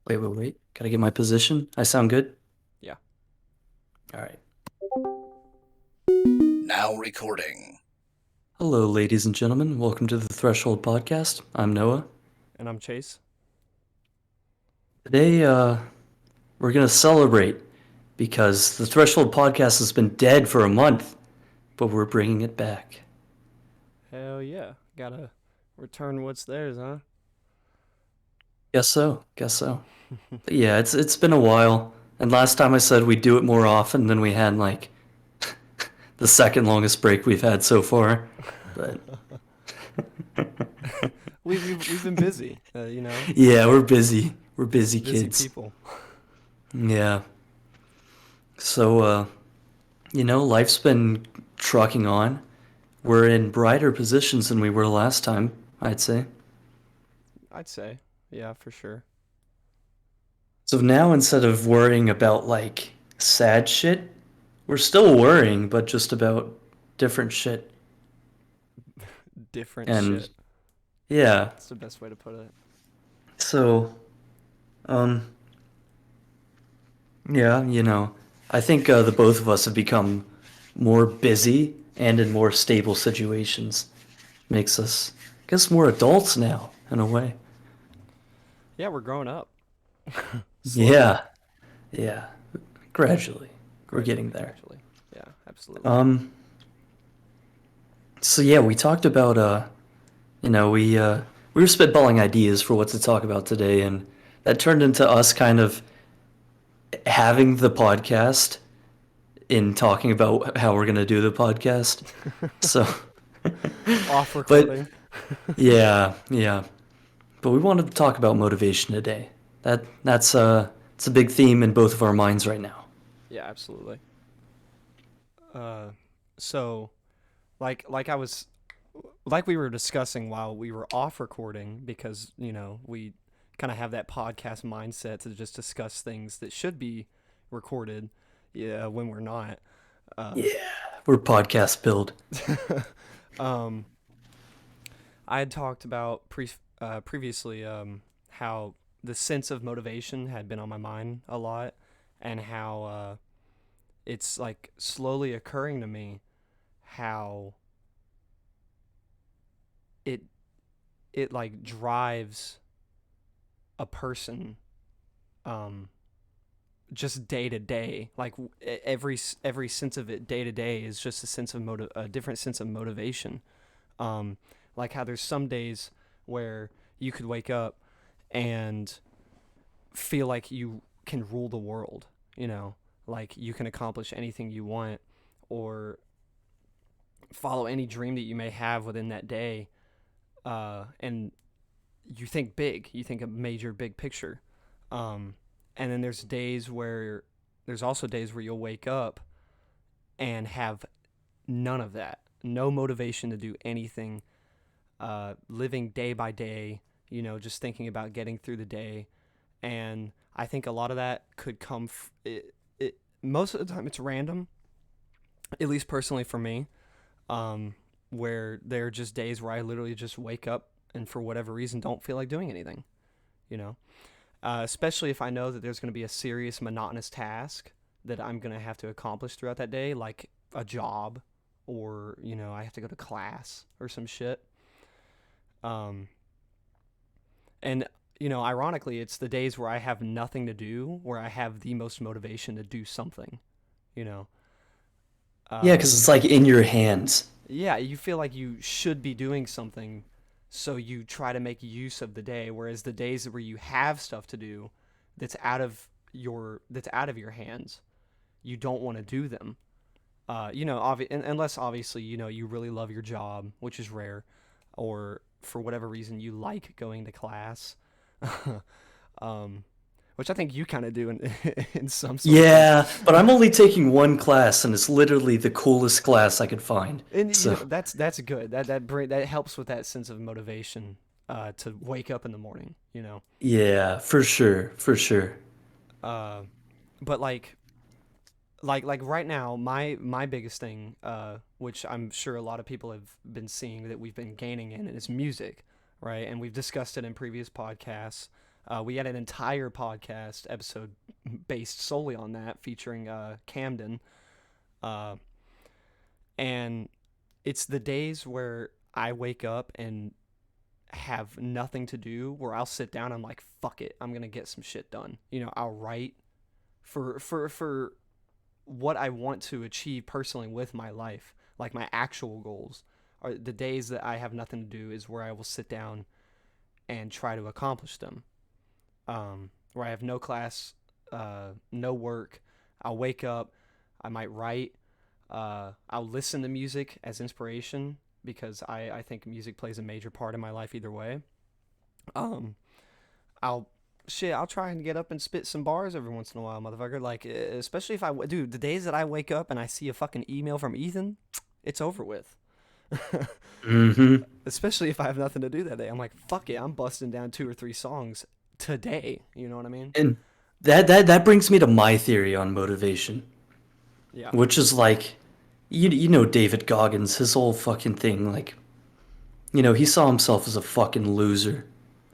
Wait. Gotta get my position. I sound good? Yeah. All right. Now recording. Hello, ladies and gentlemen. Welcome to the Threshold Podcast. I'm Noah. And I'm Chase. Today, we're gonna celebrate because the Threshold Podcast has been dead for a month, but we're bringing it back. Hell yeah. Gotta return what's theirs, huh? Guess so. But yeah, it's been a while. And last time I said we'd do it more often than we had like the second longest break we've had so far. But we've been busy, yeah, we're busy. We're busy busy kids. people. Yeah. So, life's been trucking on. We're in brighter positions than we were last time, I'd say. I'd say. Yeah, for sure. So now instead of worrying about like sad shit, we're still worrying, but just about different shit. Different And shit. yeah, That's the best way to put it. so, um, yeah, I think the both of us have become more busy and in more stable situations. Makes us, I guess, more adults now, in a way. Yeah, we're growing up. Slowly. Yeah, yeah, gradually. We're getting there. Gradually. Yeah, absolutely. Um, so yeah, we talked about we were spitballing ideas for what to talk about today, and that turned into us kind of having the podcast in talking about how we're gonna do the podcast. So, Off but recording. yeah. But we wanted to talk about motivation today. That's it's a big theme in both of our minds right now. Yeah, absolutely. Uh so like I was like we were discussing while we were off recording because, we kind of have that podcast mindset to just discuss things that should be recorded, yeah, when we're not. Uh, Yeah, we're podcast build. um, I had talked about previously how the sense of motivation had been on my mind a lot, and how it's like slowly occurring to me how it it like drives a person, um, just day to day. Like every sense of it day to day is just a different sense of motivation. Um, like how there's some days where you could wake up and feel like you can rule the world. Like you can accomplish anything you want, or follow any dream that you may have within that day. And you think big. You think a major big picture. Um, and then there's also days where you'll wake up and have none of that, no motivation to do anything, living day by day, just thinking about getting through the day. And I think a lot of that could most of the time it's random, at least personally for me, where there are just days where I literally just wake up and for whatever reason don't feel like doing anything, you know? Especially if I know that there's going to be a serious monotonous task that I'm going to have to accomplish throughout that day, like a job, or I have to go to class or some shit. Um, and ironically, it's the days where I have nothing to do where I have the most motivation to do something. You know, Yeah, uh, because it's like in your hands. yeah, you feel like you should be doing something, so you try to make use of the day. Whereas the days where you have stuff to do, that's out of your hands, you don't want to do them. Unless obviously you really love your job, which is rare, or for whatever reason you like going to class, um, which I think you kind of do in in some sort of. Yeah, but I'm only taking one class, and it's literally the coolest class I could find. And So that's good. That helps with that sense of motivation, to wake up in the morning. yeah, for sure. Uh, but like right now, my biggest thing, which I'm sure a lot of people have been seeing that we've been gaining in, is music, right? And we've discussed it in previous podcasts. We had an entire podcast episode based solely on that, featuring Camden. Uh, and it's the days where I wake up and have nothing to do, where I'll sit down, I'm like, fuck it, I'm gonna get some shit done. I'll write for what I want to achieve personally with my life, like my actual goals. Are the days that I have nothing to do is where I will sit down and try to accomplish them. Where I have no class, no work, I'll wake up, I might write, I'll listen to music as inspiration, because I think music plays a major part in my life either way. Um, I'll I'll try and get up and spit some bars every once in a while, motherfucker. Like, especially if dude, the days that I wake up and I see a fucking email from Ethan, it's over with. Mm-hmm. Especially if I have nothing to do that day. I'm like, fuck it, I'm busting down 2 or 3 songs today. You know what I mean? And that brings me to my theory on motivation, Yeah. which is like, you know David Goggins, his whole fucking thing, like, he saw himself as a fucking loser,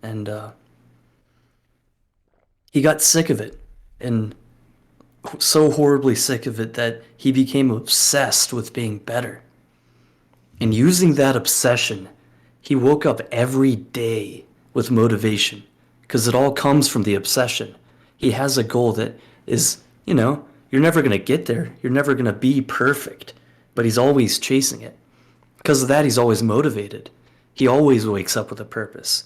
and he got sick of it, and so horribly sick of it that he became obsessed with being better. And using that obsession, he woke up every day with motivation, because it all comes from the obsession. He has a goal that is, you're never going to get there. You're never going to be perfect, but he's always chasing it. Because of that, he's always motivated. He always wakes up with a purpose.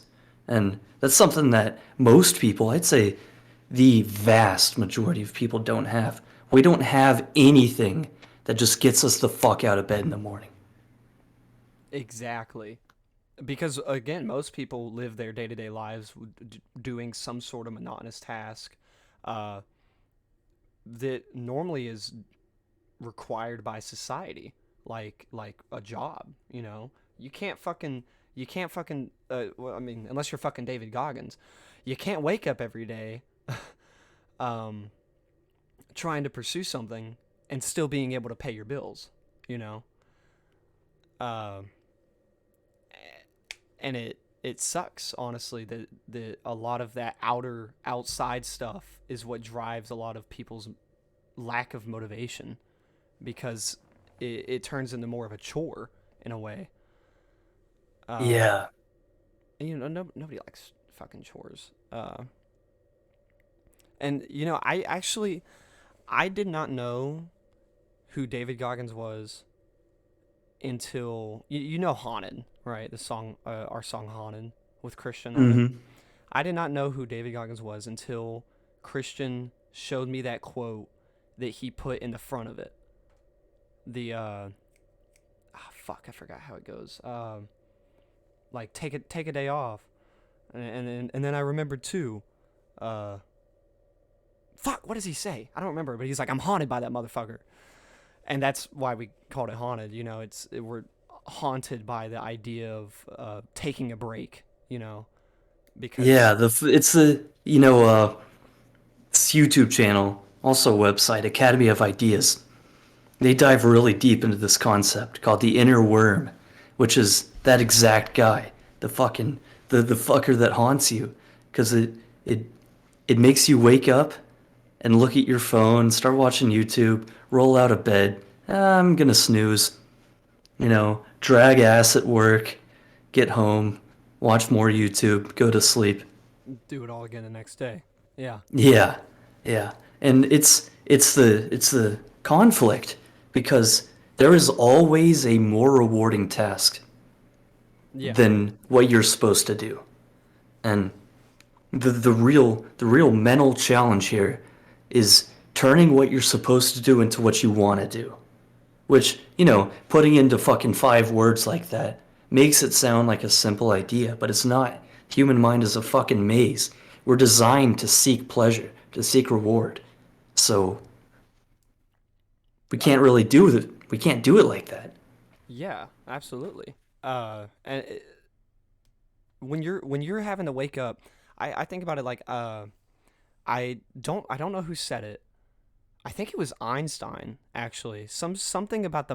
And that's something that most people, I'd say the vast majority of people, don't have. We don't have anything that just gets us the fuck out of bed in the morning. Exactly. Because again, most people live their day-to-day lives doing some sort of monotonous task, uh, that normally is required by society, like a job. You can't fucking well, I mean, unless you're fucking David Goggins, you can't wake up every day, um, trying to pursue something and still being able to pay your bills. You know, uh, and it sucks, honestly, that a lot of that outside stuff is what drives a lot of people's lack of motivation, because it turns into more of a chore in a way. Uh, Yeah. no, nobody likes fucking chores. And I did not know who David Goggins was until Haunted, right? The song, our song Haunted, with Christian on it. Mm-hmm. I did not know who David Goggins was until Christian showed me that quote that he put in the front of it. The fuck, I forgot how it goes. Like, take a day off, and then I remembered too. Uh, fuck, what does he say? I don't remember, but he's like, I'm haunted by that motherfucker, and that's why we called it Haunted. We're haunted by the idea of taking a break. Because Yeah, it's this YouTube channel, also website, Academy of Ideas. They dive really deep into this concept called the inner worm, which is that exact guy, the fucking the fucker that haunts you, because it it makes you wake up and look at your phone, start watching YouTube, roll out of bed. I'm gonna snooze, drag ass at work, get home, watch more YouTube, go to sleep. do it all again the next day. Yeah. Yeah, yeah, and it's the conflict, because there is always a more rewarding task Yeah. than what you're supposed to do, and the real mental challenge here is turning what you're supposed to do into what you want to do, which, putting into fucking 5 words like that makes it sound like a simple idea, but it's not. Human mind is a fucking maze. We're designed to seek pleasure, to seek reward. So we Uh, can't really do it. We can't do it like that. yeah, absolutely. And when you're having to wake up, I think about it like, I don't know who said it. I think it was Einstein, actually. Something about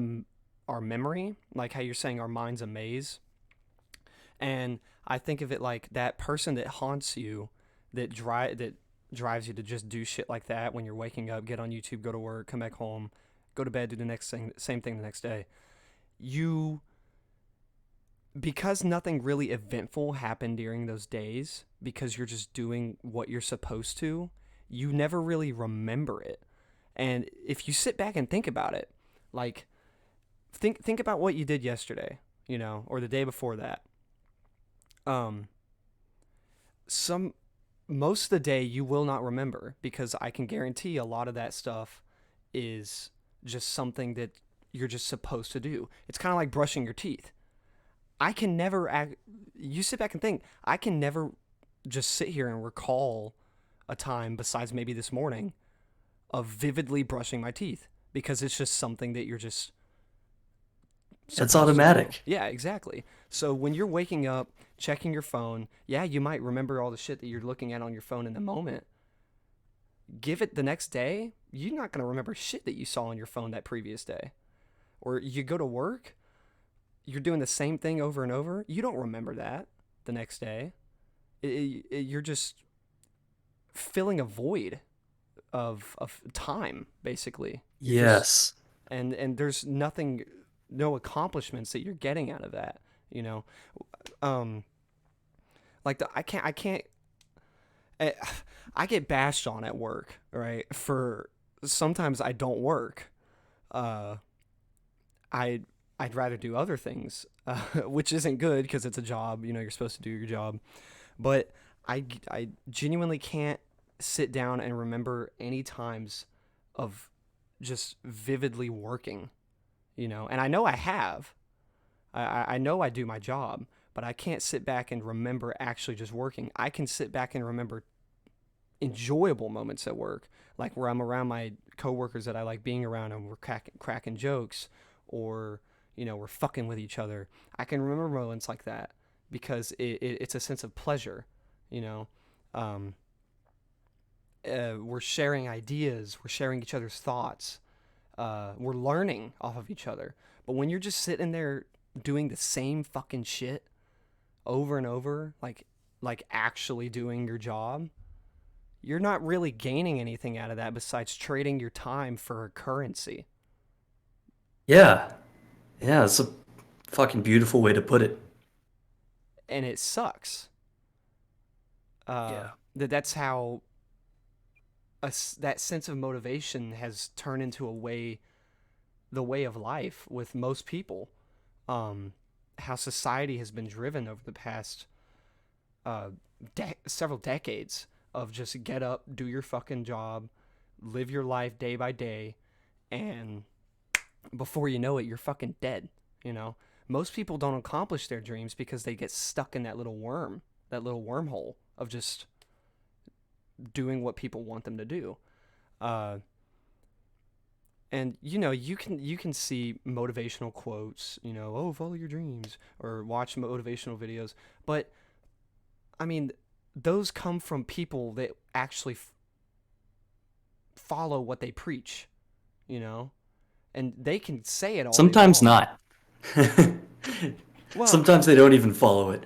our memory, like how you're saying our mind's a maze. And I think of it like that person that haunts you, that drives you to just do shit like that when you're waking up, get on YouTube, go to work, come back home, go to bed, do the next thing, same thing the next day. You Because nothing really eventful happened during those days, because you're just doing what you're supposed to, you never really remember it. And if you sit back and think about it, like think about what you did yesterday, or the day before that. Um some Most of the day you will not remember, because I can guarantee a lot of that stuff is just something that you're just supposed to do. It's kind of like brushing your teeth. I can never act. You sit back and think. I can never just sit here and recall a time, besides maybe this morning, of vividly brushing my teeth, because it's just something that you're just It's supposed to do. automatic. Yeah, exactly. So when you're waking up, checking your phone, yeah, you might remember all the shit that you're looking at on your phone in the moment. Give it the next day, you're not going to remember shit that you saw on your phone that previous day. Or you go to work, you're doing the same thing over and over, you don't remember that the next day. You're just filling a void of time, basically. You're just Yes. and there's nothing, no accomplishments that you're getting out of that. You know, um, like I can't. I, I get bashed on at work, right? For sometimes I don't work. Uh, I I'd rather do other things, which isn't good because it's a job. You're supposed to do your job. But I genuinely can't sit down and remember any times of just vividly working. And I know I have. I know I do my job, but I can't sit back and remember actually just working. I can sit back and remember enjoyable moments at work, like where I'm around my coworkers that I like being around, and we're cracking jokes, or we're fucking with each other. I can remember moments like that because it's a sense of pleasure. You know, um, we're sharing ideas, we're sharing each other's thoughts, we're learning off of each other. But when you're just sitting there doing the same fucking shit over and over, like actually doing your job, you're not really gaining anything out of that besides trading your time for a currency. Yeah. Yeah, it's a fucking beautiful way to put it. And it sucks. Yeah. That's how that sense of motivation has turned into the way of life with most people. Um, how society has been driven over the past uh, several decades of just get up, do your fucking job, live your life day by day, and before you know it, you're fucking dead. You know, most people don't accomplish their dreams because they get stuck in that little wormhole of just doing what people want them to do. Uh, and you can see motivational quotes, oh, follow your dreams, or watch motivational videos, but I mean, those come from people that actually follow what they preach, you know, and they can say it all day Sometimes long. not. Well, Sometimes they don't even follow it.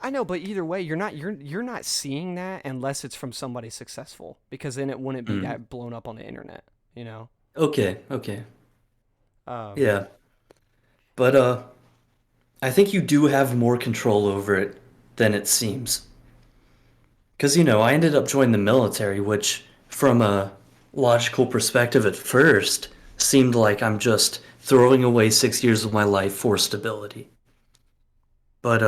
I know, but either way, you're not seeing that unless it's from somebody successful, because then it wouldn't be Mm. that blown up on the internet, you know. Okay, okay. Um, Yeah. But I think you do have more control over it than it seems. Because, I ended up joining the military, which, from a logical perspective at first, seemed like I'm just throwing away 6 years of my life for stability. But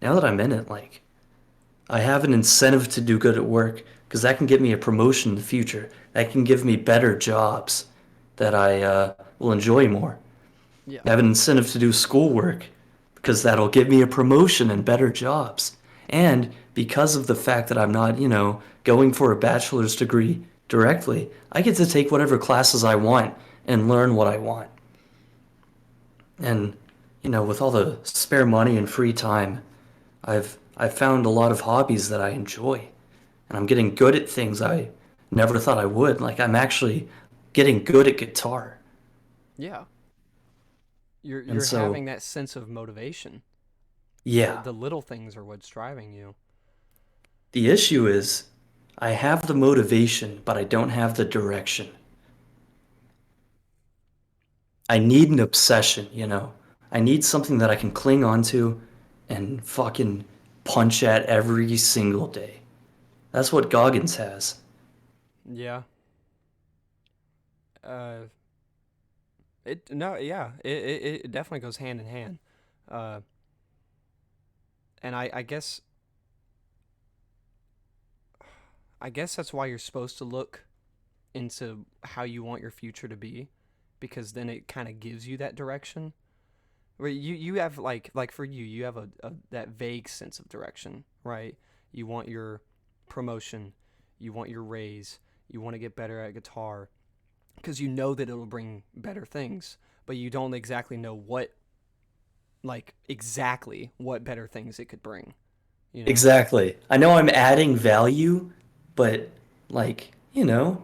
now that I'm in it, like, I have an incentive to do good at work, because that can get me a promotion in the future. That can give me better jobs that I will enjoy more. yeah, I have an incentive to do schoolwork because that'll give me a promotion and better jobs. And because of the fact that I'm not, going for a bachelor's degree directly, I get to take whatever classes I want and learn what I want. And, with all the spare money and free time, I've found a lot of hobbies that I enjoy. And I'm getting good at things I never thought I would. Like I'm actually getting good at guitar. yeah. You're And you're so, having that sense of motivation. The yeah. the little things are what's driving you. The issue is I have the motivation, but I don't have the direction. I need an obsession, you know? I need something that I can cling onto and fucking punch at every single day. That's what Goggins has. Yeah. Uh, it no, yeah, it definitely goes hand in hand. Uh, and I guess that's why you're supposed to look into how you want your future to be, because then it kind of gives you that direction. Where you have like for you, you have a that vague sense of direction, right? You want your promotion, you want your raise, you want to get better at guitar, because you know that it'll bring better things, but you don't exactly know exactly what better things it could bring, you know? Exactly. I know I'm adding value, but like,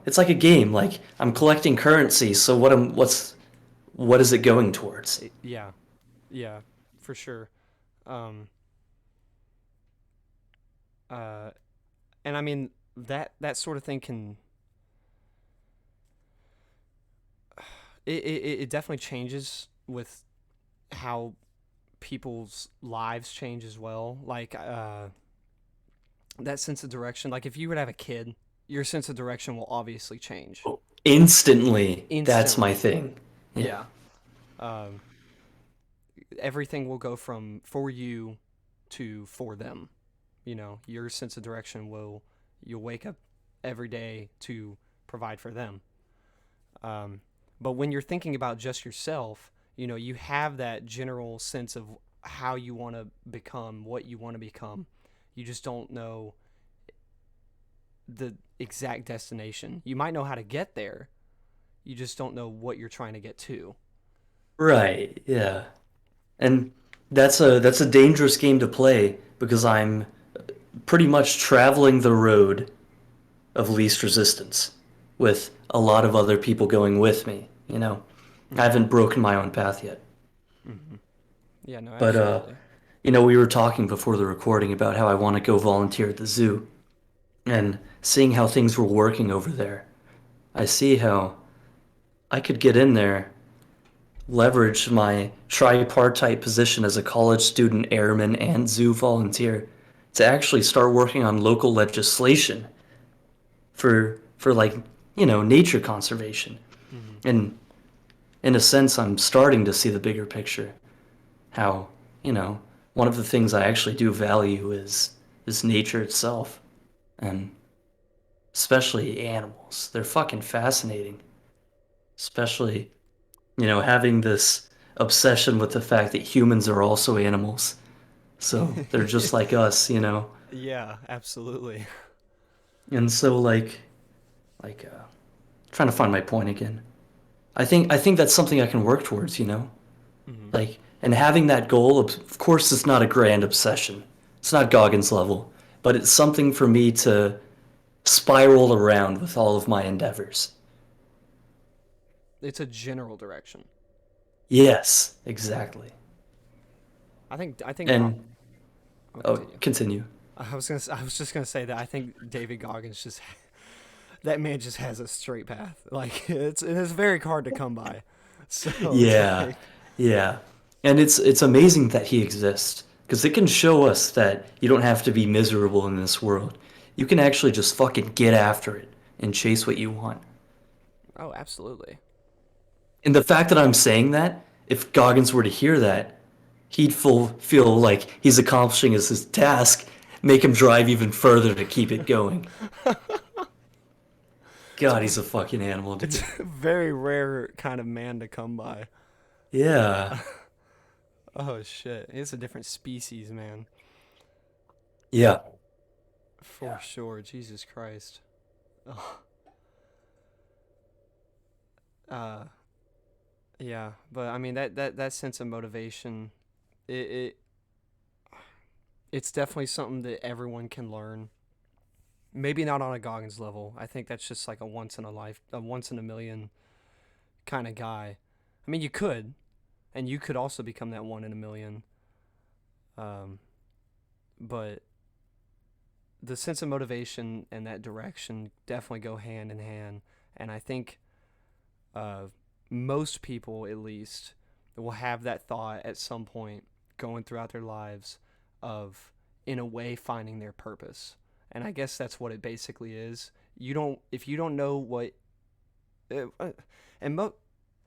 it's like a game. Like I'm collecting currency, so what is it going towards? Yeah, yeah, for sure. Um, uh, and I mean that sort of thing can it definitely changes with how people's lives change as well. Like that sense of direction. Like if you would have a kid, your sense of direction will obviously change Instantly, that's my instantly. thing. Yeah. Yeah. Um, everything will go from for you to for them. You know, your sense of direction will you'll wake up every day to provide for them. Um, but when you're thinking about just yourself, you know, you have that general sense of how you want to become, what you want to become. You just don't know the exact destination. You might know how to get there. You just don't know what you're trying to get to. Right. Yeah. And that's a dangerous game to play because I'm pretty much traveling the road of least resistance with a lot of other people going with me, you know. I Mm-hmm. haven't broken my own path yet. Mm-hmm. Yeah, no, But absolutely. we were talking before the recording about how I want to go volunteer at the zoo and seeing how things were working over there. I see how I could get in there, leverage my tripartite position as a college student, airman, and zoo volunteer to actually start working on local legislation for like, nature conservation. Mm-hmm. And in a sense, I'm starting to see the bigger picture. How, you know, one of the things I actually do value is nature itself, and especially animals. They're fucking fascinating. Especially, having this obsession with the fact that humans are also animals. So they're just like us. Yeah, absolutely. And so like trying to find my point again. I think that's something I can work towards. Mm-hmm. Like, and having that goal, of course, it's not a grand obsession. It's not Goggins level, but it's something for me to spiral around with all of my endeavors. It's a general direction. Yes, exactly. I think And I'll oh, continue. continue. I was just gonna say that I think David Goggins just that man just has a straight path. Like it's very hard to come by. So it's Yeah, like yeah. And it's amazing that he exists because it can show us that you don't have to be miserable in this world. You can actually just fucking get after it and chase what you want. oh, absolutely. And the fact that I'm saying that, if Goggins were to hear that, he'd feel like he's accomplishing his task, make him drive even further to keep it going. It's God, he's a fucking animal, it's dude. a very rare kind of man to come by. Yeah, Oh shit, it's a different species, man. yeah, For yeah. sure. Jesus Christ. Oh, uh, yeah, but I mean that sense of motivation, it it's definitely something that everyone can learn. Maybe not on a Goggins level. I think that's just like a once in a million kind of guy. I mean, you could, and you could also become that one in a million. Um, but the sense of motivation and that direction definitely go hand in hand. And I think uh, most people, at least, will have that thought at some point going throughout their lives of, in a way, finding their purpose. And I guess that's what it basically is. If you don't know what, uh, and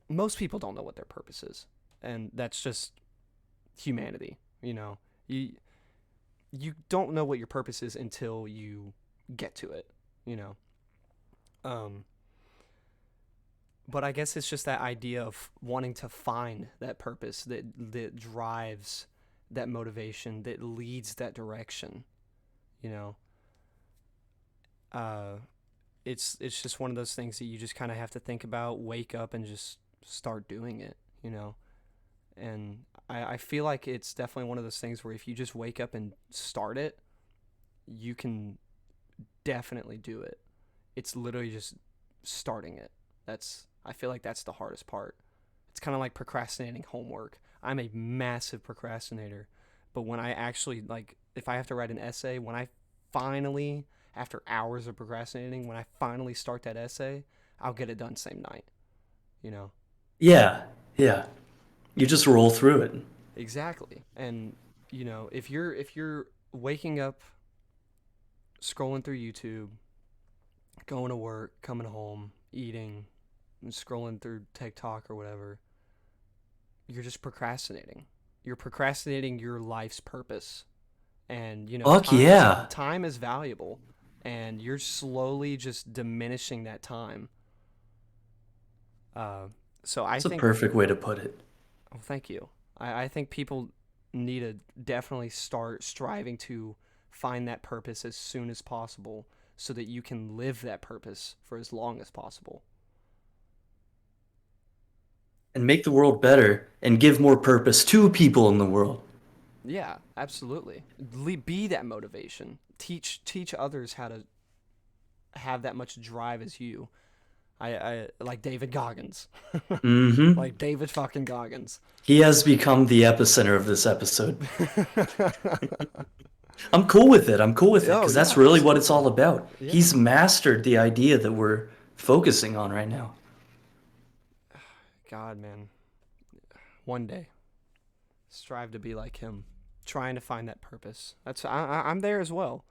most people don't know what their purpose is, and that's just humanity. You you don't know what your purpose is until you get to it. You know, um, but I guess it's just that idea of wanting to find that purpose that drives that motivation, that leads that direction. You know, uh, it's just one of those things that you just kind of have to think about, wake up, and just start doing it. And I feel like it's definitely one of those things where if you just wake up and start it, you can definitely do it. It's literally just starting it. I feel like that's the hardest part. It's kind of like procrastinating homework. I'm a massive procrastinator, but when I actually, like, if I have to write an essay, when I finally, after hours of procrastinating, when I finally start that essay, I'll get it done same night, you know? Yeah, yeah. You just roll through it. Exactly. And, if you're waking up, scrolling through YouTube, going to work, coming home, eating, and scrolling through TikTok or whatever, you're just procrastinating. You're procrastinating your life's purpose. And, Fuck yeah. time is valuable, and you're slowly just diminishing that time. Uh, so I It's a think, perfect way to put it. oh, thank you. I think people need to definitely start striving to find that purpose as soon as possible so that you can live that purpose for as long as possible. And make the world better and give more purpose to people in the world. Yeah, absolutely. Be that motivation. Teach others how to have that much drive as you. I like David Goggins. Mm-hmm. Like David fucking Goggins. He has become the epicenter of this episode. I'm cool with it. I'm cool with it Oh because yeah, that's really what it's all absolutely. about. Yeah. He's mastered the idea that we're focusing on right now. God, man. One day, strive to be like him. Trying to find that purpose. I'm there as well.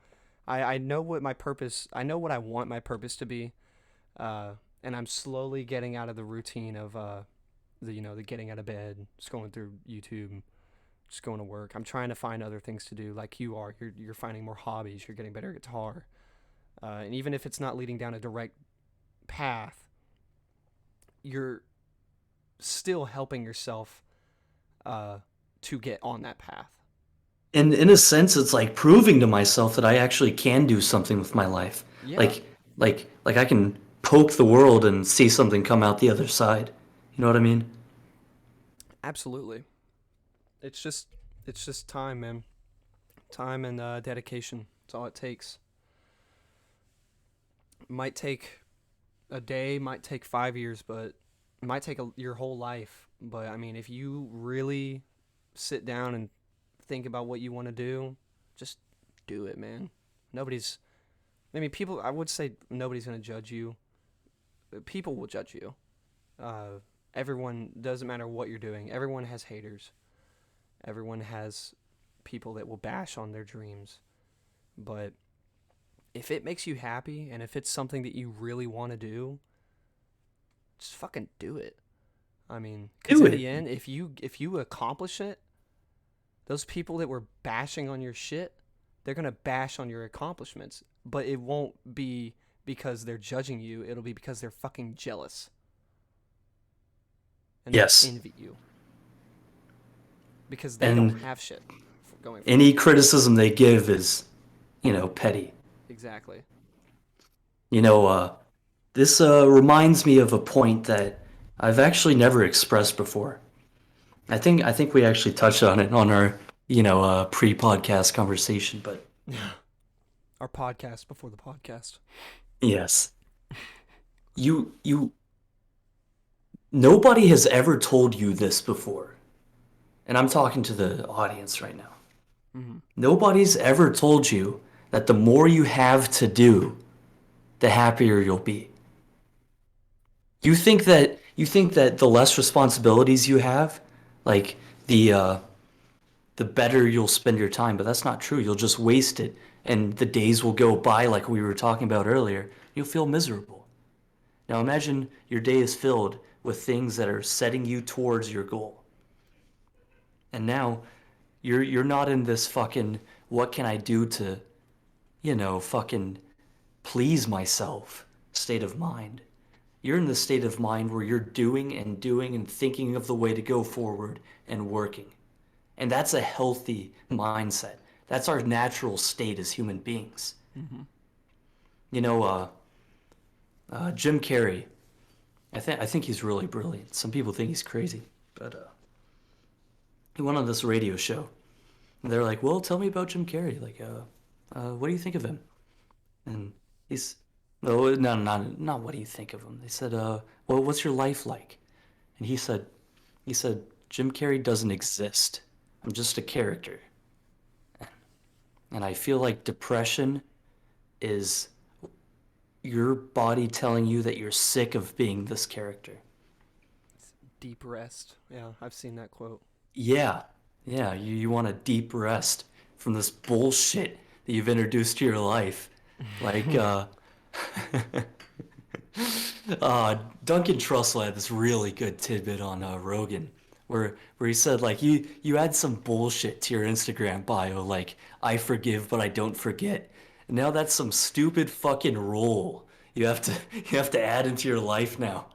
I know what my purpose. I know what I want my purpose to be. And I'm slowly getting out of the routine of the getting out of bed, just going through YouTube, just going to work. I'm trying to find other things to do, like you are. You're finding more hobbies. You're getting better at guitar, and even if it's not leading down a direct path, you're still helping yourself to get on that path. And in a sense, it's like proving to myself that I actually can do something with my life. Yeah, Like I can poke the world and see something come out the other side. You know what I mean? absolutely. It's just it's just time, man. Time and dedication. That's all it takes. Might take a day, might take 5 years, but it might take your whole life. But I mean, if you really sit down and think about what you want to do, just do it, man. Nobody's. I mean, people. I would say nobody's gonna judge you. People will judge you. Everyone, doesn't matter what you're doing. Everyone has haters. Everyone has people that will bash on their dreams. But if it makes you happy and if it's something that you really want to do, just fucking do it. I mean, because Do in it. the end, if you accomplish it, those people that were bashing on your shit, they're gonna bash on your accomplishments. But it won't be because they're judging you. It'll be because they're fucking jealous and they Yes. envy you because they don't And have shit going for them. any criticism they give is, petty. Exactly. You know, this reminds me of a point that I've actually never expressed before. I think we actually touched on it on our, pre-podcast conversation, but Our podcast before the podcast. yes. You nobody has ever told you this before. And I'm talking to the audience right now. Mm-hmm. Nobody's ever told you that the more you have to do, the happier you'll be. You think that the less responsibilities you have, like the uh, the better you'll spend your time, but that's not true. You'll just waste it, and the days will go by like we were talking about earlier. You'll feel miserable. Now imagine your day is filled with things that are setting you towards your goal. And now you're not in this fucking what can I do to, fucking please myself state of mind. You're in the state of mind where you're doing and thinking of the way to go forward and working. And that's a healthy mindset. That's our natural state as human beings. Mm-hmm. You know, Jim Carrey, I think he's really brilliant. Some people think he's crazy, but he went on this radio show. And they're like, "Well, tell me about Jim Carrey. Like, what do you think of him?" And he's, no, no, not what do you think of him. They said, "Well, what's your life like?" And he said, "Jim Carrey doesn't exist. I'm just a character." And I feel like depression is your body telling you that you're sick of being this character. Deep rest. Yeah, I've seen that quote. Yeah, yeah, you want a deep rest from this bullshit that you've introduced to your life. Like, Duncan Trussell had this really good tidbit on Rogan, where he said like you add some bullshit to your Instagram bio like I forgive but I don't forget. And now that's some stupid fucking rule you have to add into your life now.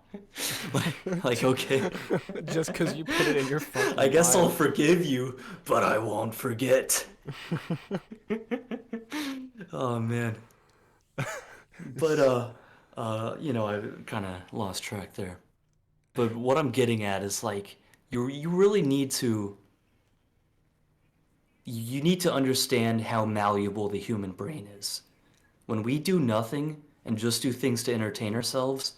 like okay, Just because you put it in your I fucking guess I'll bio. forgive you, but I won't forget. Oh man. But I kind of lost track there. But what I'm getting at is like you really need to understand how malleable the human brain is. When we do nothing and just do things to entertain ourselves,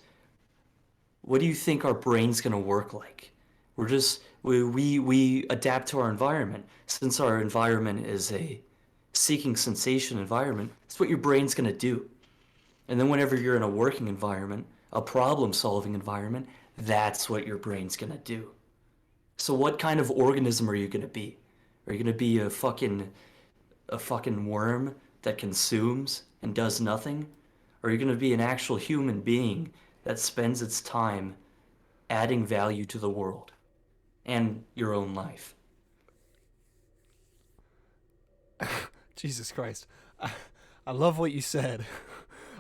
what do you think our brain's going to work like? We adapt to our environment. Since our environment is a seeking sensation environment, it's what your brain's going to do. And then whenever you're in a working environment, a problem-solving environment, that's what your brain's going to do. So what kind of organism are you going to be? Are you going to be a fucking worm that consumes and does nothing? Or are you going to be an actual human being that spends its time adding value to the world and your own life? Jesus Christ. I love what you said,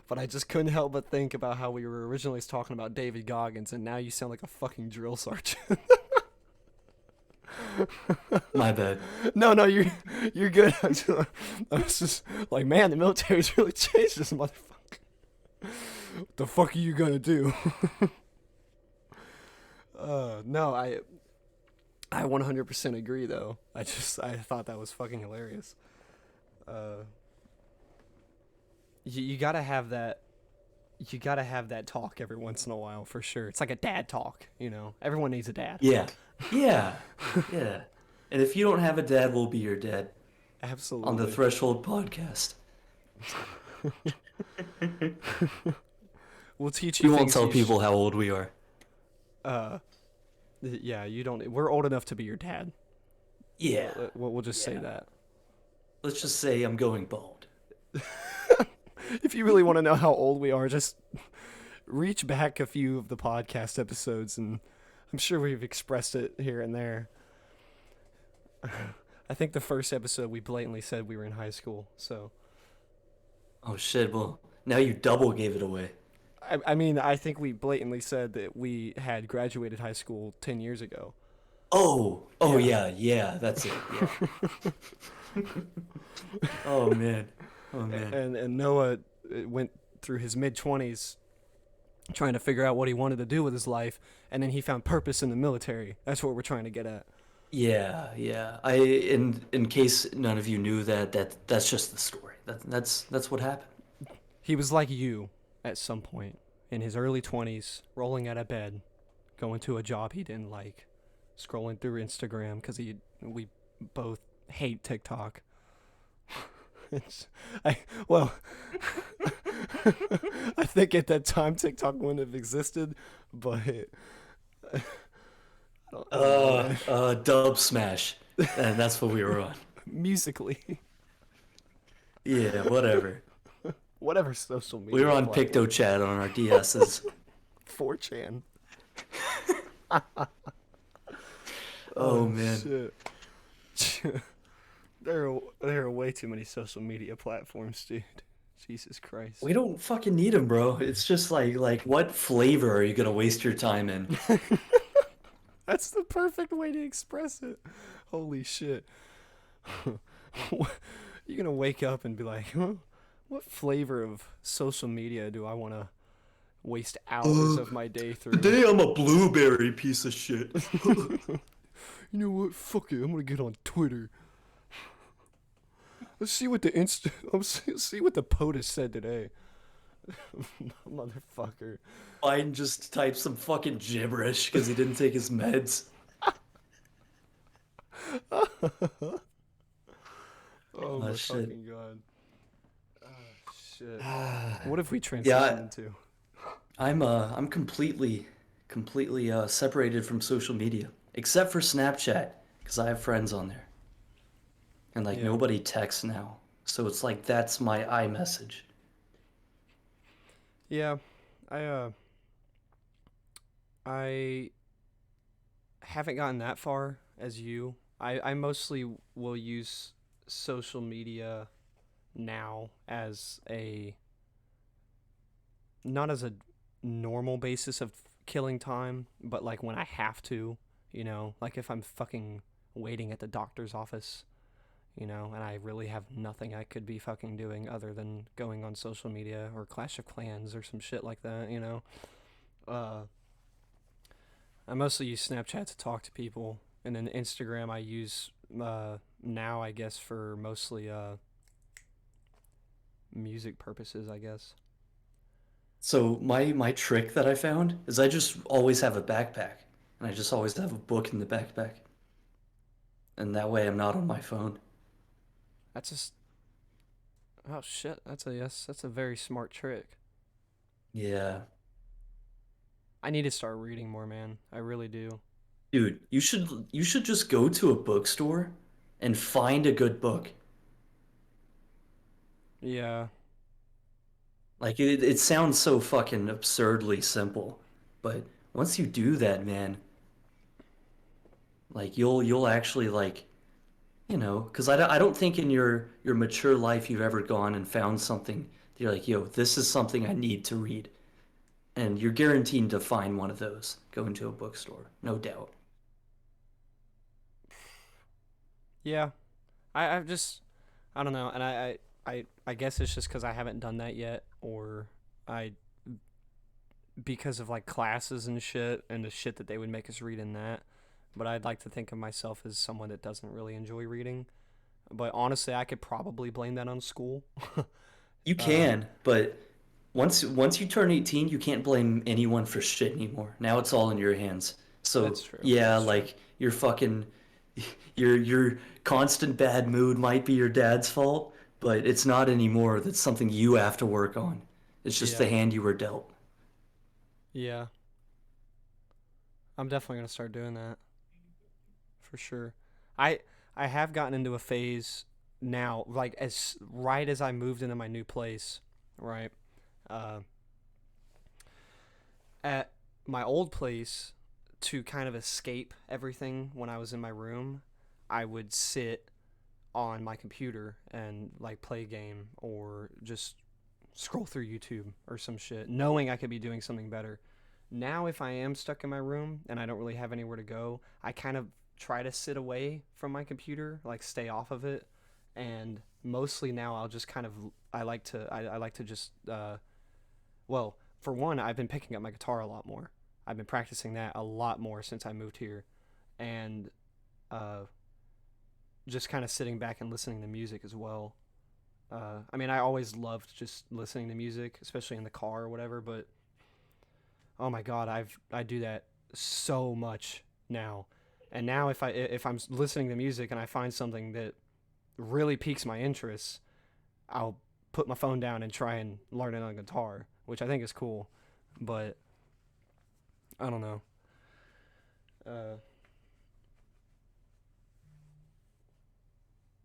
but I just couldn't help but think about how we were originally talking about David Goggins, and now you sound like a fucking drill sergeant. My bad. No, you're good. I was just like, man, the military's really changed this motherfucker. What the fuck are you gonna do? No, I 100% agree though. I thought that was fucking hilarious. Uh, you gotta have that. You gotta have that talk every once in a while for sure. It's like a dad talk, you know. Everyone needs a dad. Yeah. Yeah. Yeah. And if you don't have a dad, we'll be your dad on the Absolutely. Threshold podcast. We'll teach We you won't things tell you. people how old we are. Uh, yeah, you don't. We're old enough to be your dad. Yeah. We'll just say Yeah. that. Let's just say I'm going bald. If you really want to know how old we are, just reach back a few of the podcast episodes, and I'm sure we've expressed it here and there. I think the first episode we blatantly said we were in high school, so Oh shit, well, now you double gave it away. I mean I think we blatantly said that we had graduated high school 10 years ago. Oh Yeah. yeah, yeah, that's it. Yeah. Oh man. Oh man. And Noah went through his mid 20s trying to figure out what he wanted to do with his life, and then he found purpose in the military. That's what we're trying to get at. Yeah, yeah. In case none of you knew that's just the story. That's what happened. He was like you at some point in his early 20s, rolling out of bed, going to a job he didn't like, scrolling through Instagram because we both hate TikTok. It's, I well, I think at that time TikTok wouldn't have existed, but I don't know, man. Dub Smash. And that's what we were on. Musically, Yeah, whatever. whatever social We were media on platform, PictoChat on our DSs. 4chan. Oh Oh man. shit. There are way too many social media platforms, dude. Jesus Christ. We don't fucking need them, bro. It's just like what flavor are you gonna waste your time in? That's the perfect way to express it. Holy shit. You're gonna wake up and be like, huh? What flavor of social media do I want to waste hours Uh, of my day through? Today I'm a blueberry piece of shit. You know what? Fuck it. I'm gonna get on Twitter. Let's see what the Let's see what the POTUS said today. Motherfucker. Biden just typed some fucking gibberish because he didn't take his meds. Oh Oh my shit. fucking god. Shit. What have we transitioned Yeah, into? I'm completely separated from social media except for Snapchat because I have friends on there and like Yeah. nobody texts now. So it's like that's my iMessage. Yeah. I I haven't gotten that far as you. I mostly will use social media now as a not as a normal basis of killing time, but like when I have to, like if I'm fucking waiting at the doctor's office, and I really have nothing I could be fucking doing other than going on social media or Clash of Clans or some shit like that. Uh, I mostly use Snapchat to talk to people, and then Instagram I use now, I guess, for mostly music purposes, I guess. So my trick that I found is I just always have a backpack and I just always have a book in the backpack. And that way I'm not on my phone. That's just oh shit. That's a yes. That's a very smart trick. Yeah. I need to start reading more, man. I really do. Dude, you should just go to a bookstore and find a good book. Yeah, Like it sounds so fucking absurdly simple, but once you do that, man, like you'll actually like, because I don't think in your mature life you've ever gone and found something that you're like, yo, this is something I need to read. And you're guaranteed to find one of those going to a bookstore, no doubt. yeah. I've just I don't know, and I guess it's just because I haven't done that yet, or I because of like classes and shit and the shit that they would make us read in that. But I'd like to think of myself as someone that doesn't really enjoy reading. But honestly, I could probably blame that on school. You uh, can, but once you turn 18, you can't blame anyone for shit anymore. Now it's all in your hands. So that's true. yeah, That's true. like your fucking your constant bad mood might be your dad's fault, but it's not anymore. That's something you have to work on. It's just the Yeah, hand you were dealt. yeah. I'm definitely gonna start doing that for sure. I I have gotten into a phase now, like as right as I moved into my new place, right? Uh, at my old place, to kind of escape everything when I was in my room, I would sit on my computer and like play a game or just scroll through YouTube or some shit, knowing I could be doing something better. Now, if I am stuck in my room and I don't really have anywhere to go, I kind of try to sit away from my computer, like stay off of it. And mostly now, I'll just kind of I like to just well, for one, I've been picking up my guitar a lot more. I've been practicing that a lot more since I moved here, and uh, just kind of sitting back and listening to music as well. I mean, I always loved just listening to music, especially in the car or whatever. But oh my god, I do that so much now. And now if I'm listening to music and I find something that really piques my interest, I'll put my phone down and try and learn it on guitar, which I think is cool. But I don't know. Uh,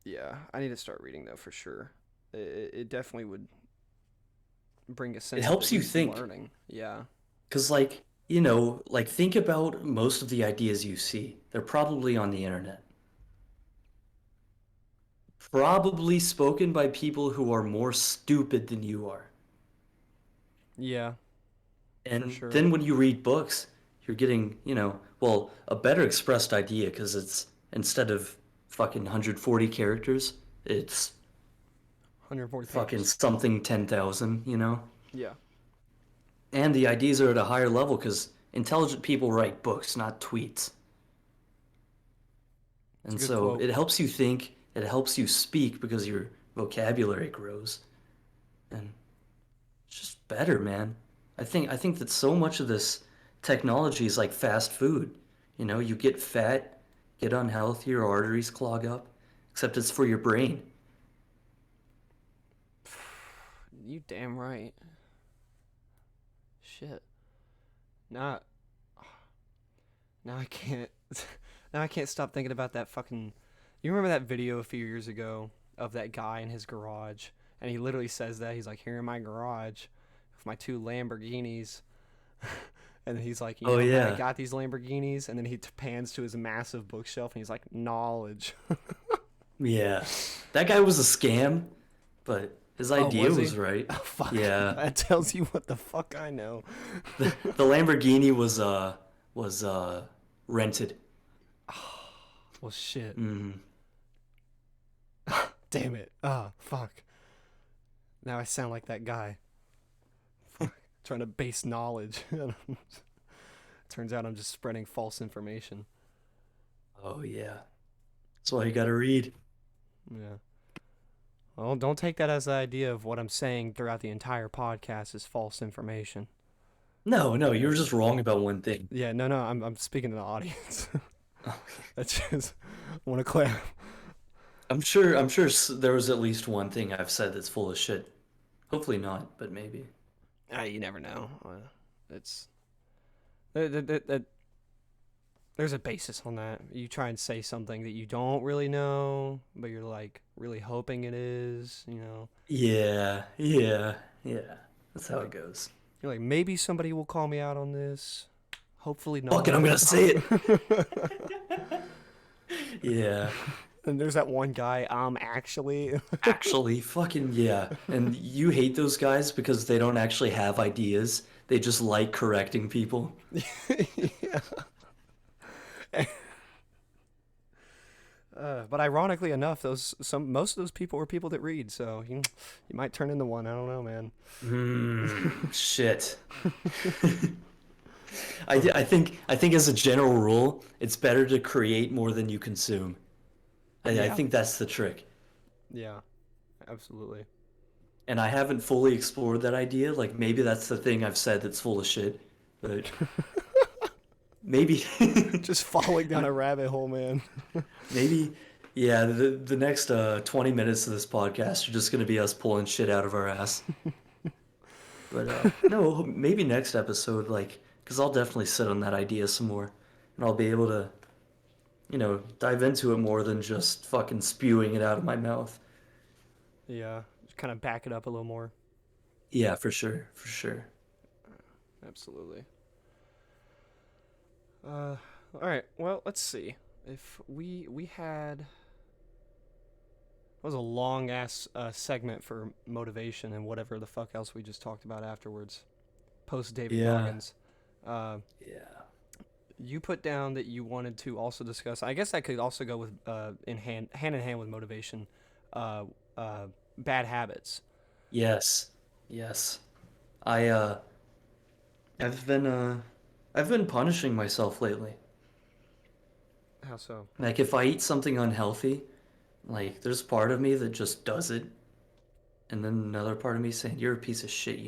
yeah, I need to start reading though for sure. It definitely would bring a It sense of helps at you least think. learning. Yeah. Because, like, like think about most of the ideas you see. They're probably on the internet. Probably spoken by people who are more stupid than you are. Yeah, for And sure. then when you read books, you're getting, well, a better expressed idea because it's instead of fucking 140 characters, it's 140 fucking pages. something 10,000. Yeah. And the ideas are at a higher level because intelligent people write books, not tweets. It's a And good so quote. it helps you think, it helps you speak because your vocabulary grows. And it's just better, man. I think that so much of this technology is like fast food. You get fat, get unhealthy, your arteries clog up, except it's for your brain. You damn right. Shit. Now, now I can't. Now I can't stop thinking about that fucking. You remember that video a few years ago of that guy in his garage, and he literally says that he's like, "Here in my garage, with my two Lamborghinis," and then he's like, "You Oh know how I yeah. got these Lamborghinis?" And then he pans to his massive bookshelf, and he's like, "Knowledge." Yeah. That guy was a scam, but his Oh, idea was he? was right. Oh, fuck. Yeah. That tells you what the fuck I know. The Lamborghini was rented. Well, shit. Mm. Damn it. Ah, fuck. Now I sound like that guy. Fuck. Trying to base knowledge. Turns out I'm just spreading false information. Oh yeah. That's why you gotta read. Yeah. Well, don't take that as the idea of what I'm saying throughout the entire podcast is false information. No, no, you Yeah. were just wrong about one thing. Yeah, no, no, I'm speaking to the audience. That's just want to clarify. I'm sure there was at least one thing I've said that's full of shit. Hopefully not, but maybe. You never know. It's that there's a basis on that. You try and say something that you don't really know, but you're like really hoping it is. Yeah, yeah, yeah. That's how it goes. You're like, maybe somebody will call me out on this. Hopefully Fuck it, I'm not. gonna say it. Yeah, And there's that one guy, actually. actually, fucking yeah. And you hate those guys because they don't actually have ideas. They just like correcting people. Yeah. But ironically enough, most of those people were people that read, so you might turn into one. I don't know, man. Shit. I think as a general rule, it's better to create more than you consume. I Yeah, think that's the trick. yeah, absolutely. And I haven't fully explored that idea. Like maybe that's the thing I've said that's full of shit. But maybe Just falling down a rabbit hole, man. maybe yeah, the next 20 minutes of this podcast are just gonna be us pulling shit out of our ass. But no, maybe next episode, like, because I'll definitely sit on that idea some more, and I'll be able to, dive into it more than just fucking spewing it out of my mouth. Yeah, just kind of back it up a little more. Yeah, for sure, for sure. Absolutely. All right. Well, let's see. If we had that was a long ass segment for motivation and whatever the fuck else we just talked about afterwards. Post David Yeah, Goggins. Uh, yeah. you put down that you wanted to also discuss. I guess that could also go with hand in hand with motivation. Uh, bad habits. Yes, yes. I I've been I've been punishing myself lately. How so? Like if I eat something unhealthy, like there's part of me that just does it, and then another part of me saying, "You're a piece of shit."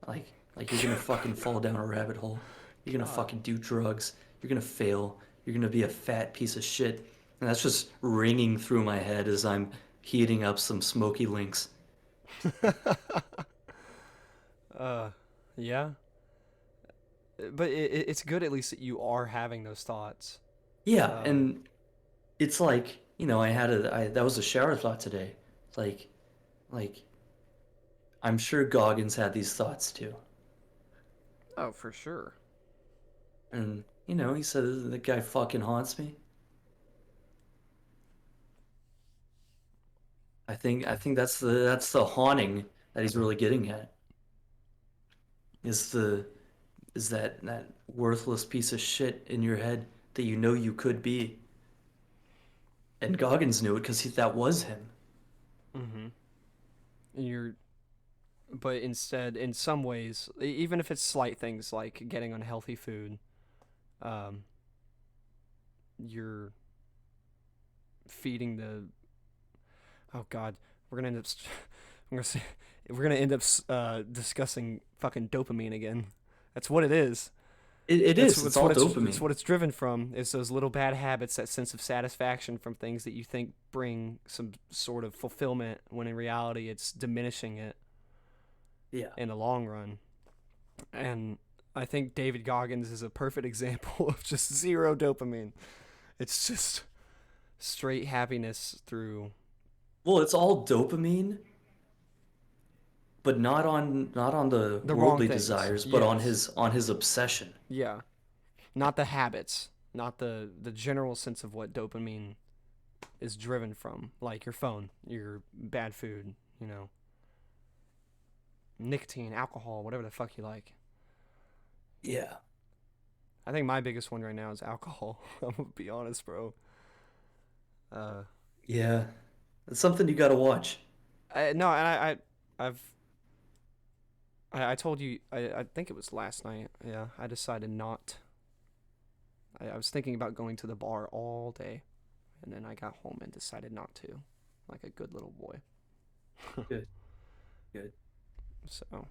Like you're gonna fucking fall down a rabbit hole. You're gonna God. fucking do drugs. You're gonna fail. You're gonna be a fat piece of shit. And that's just ringing through my head as I'm heating up some smoky links. uh, yeah, but it's good at least that you are having those thoughts. Yeah, Um, and it's like, that was a shower thought today. Like, like I'm sure Goggins had these thoughts too. oh, for sure. And, he said the guy fucking haunts me. I think that's the haunting that he's really getting at. Is the is that worthless piece of shit in your head that you could be. And Goggins knew it because that was him. Mm-hmm. And you're, but instead, in some ways, even if it's slight things like getting unhealthy food, um, you're feeding the. Oh God, we're gonna end up. I'm gonna say we're gonna end up discussing fucking dopamine again. That's what it is. It That's is. It's what's all what it's dopamine. what it's driven from. Is those little bad habits, that sense of satisfaction from things that you think bring some sort of fulfillment, when in reality it's diminishing it Yeah. in the long run. And I think David Goggins is a perfect example of just zero dopamine. It's just straight happiness through Well, it's all dopamine, but not on the the wrong worldly things. desires, but on Yes. his obsession. Yeah. Not the habits, not the general sense of what dopamine is driven from, like your phone, your bad food, nicotine, alcohol, whatever the fuck you like. Yeah. I think my biggest one right now is alcohol. I'm gonna be honest, bro. Uh, Yeah. It's something you got to watch. no, and I've I told you, I think it was last night. Yeah, I decided not. I was thinking about going to the bar all day, and then I got home and decided not to, like a good little boy. Good. Good. So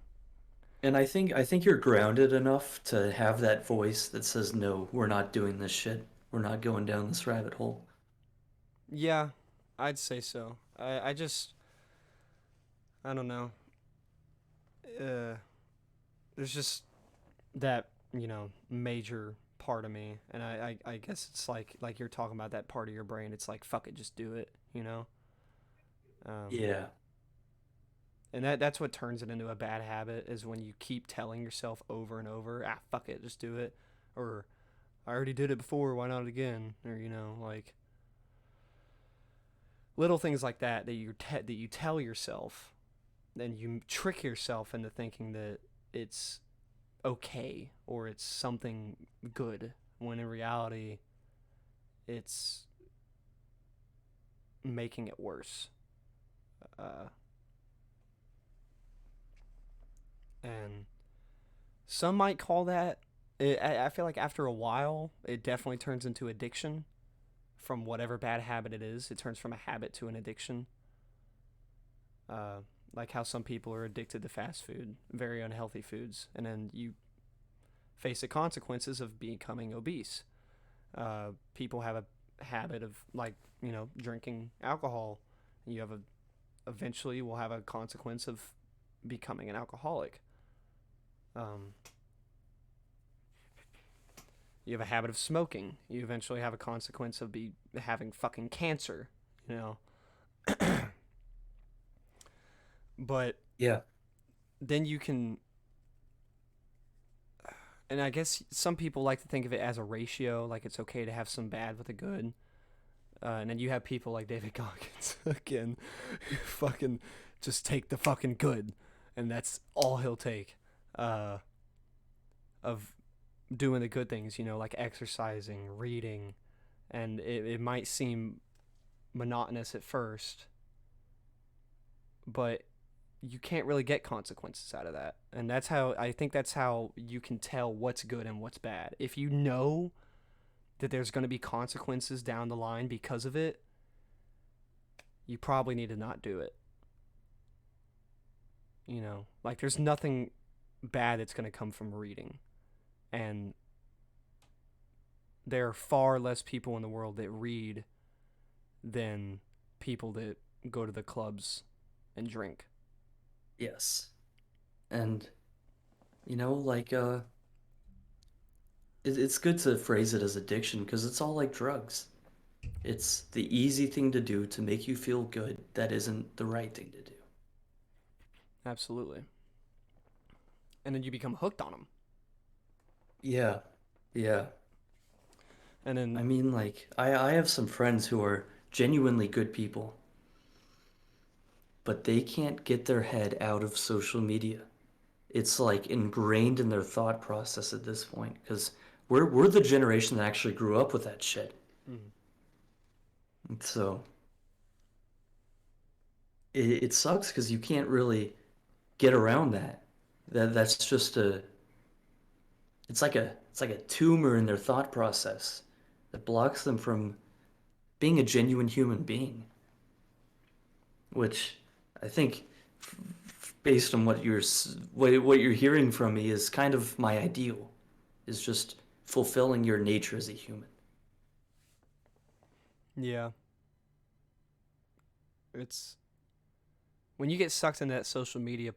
And I think you're grounded enough to have that voice that says, "No, we're not doing this shit. We're not going down this rabbit hole." yeah, I'd say so. I just, I don't know. Uh, there's just that, major part of me, and I guess it's like you're talking about that part of your brain. It's like, fuck it, just do it. Um, Yeah. and that's what turns it into a bad habit, is when you keep telling yourself over and over, ah, fuck it, just do it, or I already did it before, why not again, or like little things like that that you tell yourself, then you trick yourself into thinking that it's okay or it's something good, when in reality it's making it worse. Uh, and some might call that. I feel like after a while, it definitely turns into addiction. From whatever bad habit it is, it turns from a habit to an addiction. Uh, like how some people are addicted to fast food, very unhealthy foods, and then you face the consequences of becoming obese. People have a habit of, like, drinking alcohol. You have a eventually will have a consequence of becoming an alcoholic. Um, you have a habit of smoking. You eventually have a consequence of having fucking cancer. You know, but Yeah. then you can. And I guess some people like to think of it as a ratio, like it's okay to have some bad with a good. And then you have people like David Goggins again, who fucking just take the fucking good, and that's all he'll take, uh, of doing the good things, like exercising, reading, and it might seem monotonous at first, but you can't really get consequences out of that. And that's how you can tell what's good and what's bad. If you know that there's going to be consequences down the line because of it, you probably need to not do it. Like there's nothing bad that's going to come from reading. And there are far less people in the world that read than people that go to the clubs and drink. Yes. And like it's good to phrase it as addiction because it's all like drugs. It's the easy thing to do to make you feel good that isn't the right thing to do. Absolutely. And then you become hooked on them. Yeah. Yeah. And I then mean, like, I have some friends who are genuinely good people, but they can't get their head out of social media. It's like ingrained in their thought process at this point because we're the generation that actually grew up with that shit. Mhm. And so it sucks because you can't really get around that. That's just a it's like a tumor in their thought process that blocks them from being a genuine human being, which I think based on what you're hearing from me is kind of my ideal, is just fulfilling your nature as a human. yeah, it's when you get sucked into that social media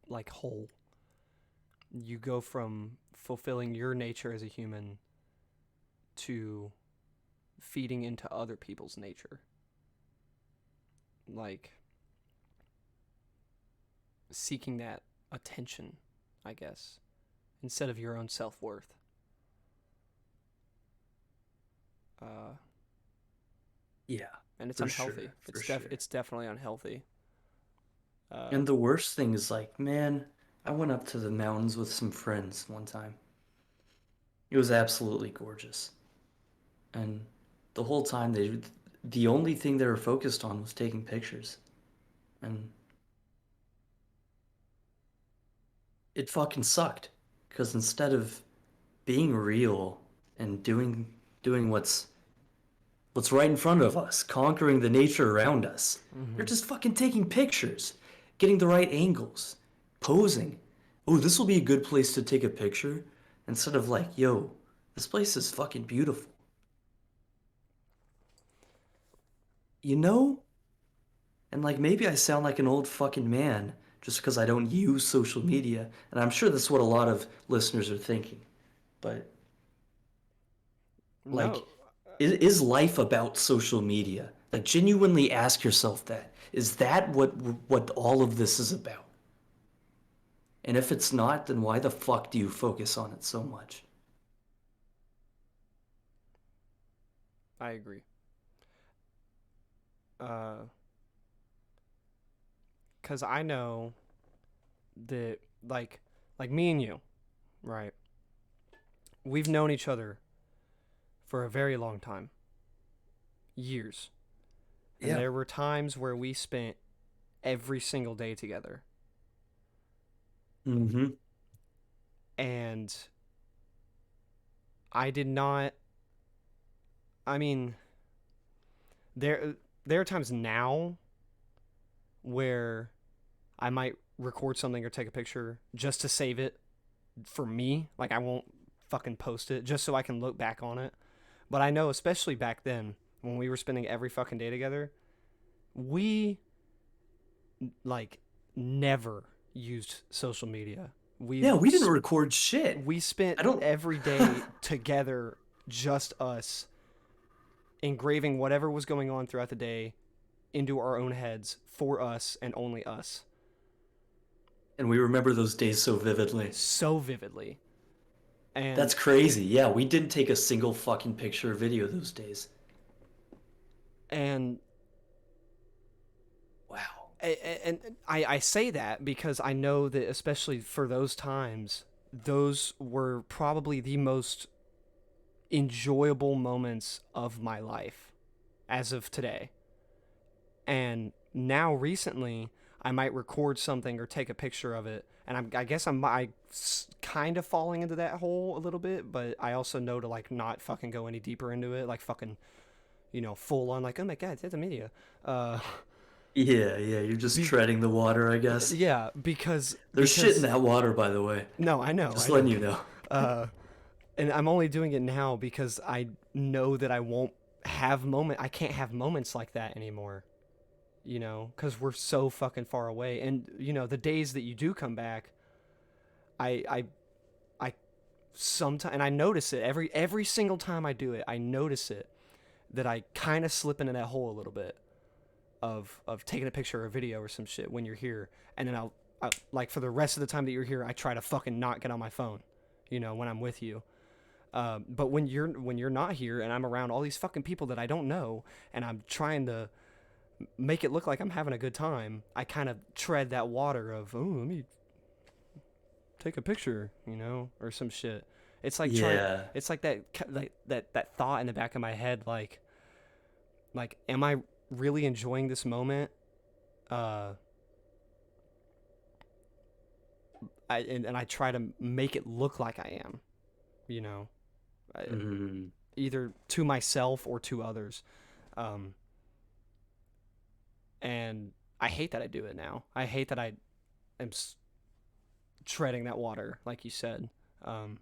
like hole, you go from fulfilling your nature as a human to feeding into other people's nature. Like seeking that attention, I guess, instead of your own self-worth. Uh, Yeah, and it's for unhealthy. sure, for sure. It's definitely unhealthy. Uh, And the worst thing is like, man, I went up to the mountains with some friends one time. It was absolutely gorgeous. And the whole time the only thing they were focused on was taking pictures. And it fucking sucked because instead of being real and doing what's right in front of us, conquering the nature around us, they're mhm. just fucking taking pictures, getting the right angles, posing. Oh, this will be a good place to take a picture instead of like, yo, this place is fucking beautiful. You know? And like maybe I sound like an old fucking man just because I don't use social media, and I'm sure that's what a lot of listeners are thinking. But like, No, is life about social media? Like, genuinely ask yourself that. Is that what all of this is about? And if it's not, then why the fuck do you focus on it so much? I agree. Uh, cause I know that like me and you, right? We've known each other for a very long time, years, and Yeah. there were times where we spent every single day together, Mm-hmm. and I did not. I mean, there are times now where I might record something or take a picture just to save it for me. Like I won't fucking post it just so I can look back on it. But I know, especially back then when we were spending every fucking day together, we like never used social media. Yeah, we didn't record shit. We spent I don't. every day together, just us, engraving whatever was going on throughout the day into our own heads for us and only us. And we remember those days so vividly. So vividly. And That's crazy. Yeah, we didn't take a single fucking picture or video those days. and Wow. I say that because I know that especially for those times, those were probably the most enjoyable moments of my life as of today. And now recently, I might record something or take a picture of it, and I guess I kind of falling into that hole a little bit, but I also know to like not fucking go any deeper into it, like fucking full on like oh my god, it's a media. Uh, Yeah, yeah, you're just be, treading the water, I guess. yeah, because There's shit in because that water, by the way. no, I Just know. letting you know. Uh, and I'm only doing it now because I know that I won't I can't have moments like that anymore, because we're so fucking far away. And the days that you do come back, I I sometimes, and I notice it every single time I do it. I notice it, that I kind of slip into that hole a little bit of taking a picture or a video or some shit when you're here, and then I like, for the rest of the time that you're here, I try to fucking not get on my phone, when I'm with you. But when you're not here and I'm around all these fucking people that I don't know, and I'm trying to make it look like I'm having a good time, I kind of tread that water of, oh, let me take a picture, or some shit. It's like Yeah. it's like that thought in the back of my head, like, am I really enjoying this moment? Uh, and I try to make it look like I am, you know, I, Mm. either to myself or to others. Um, and I hate that I do it now. I hate that I am treading that water, like you said. Um,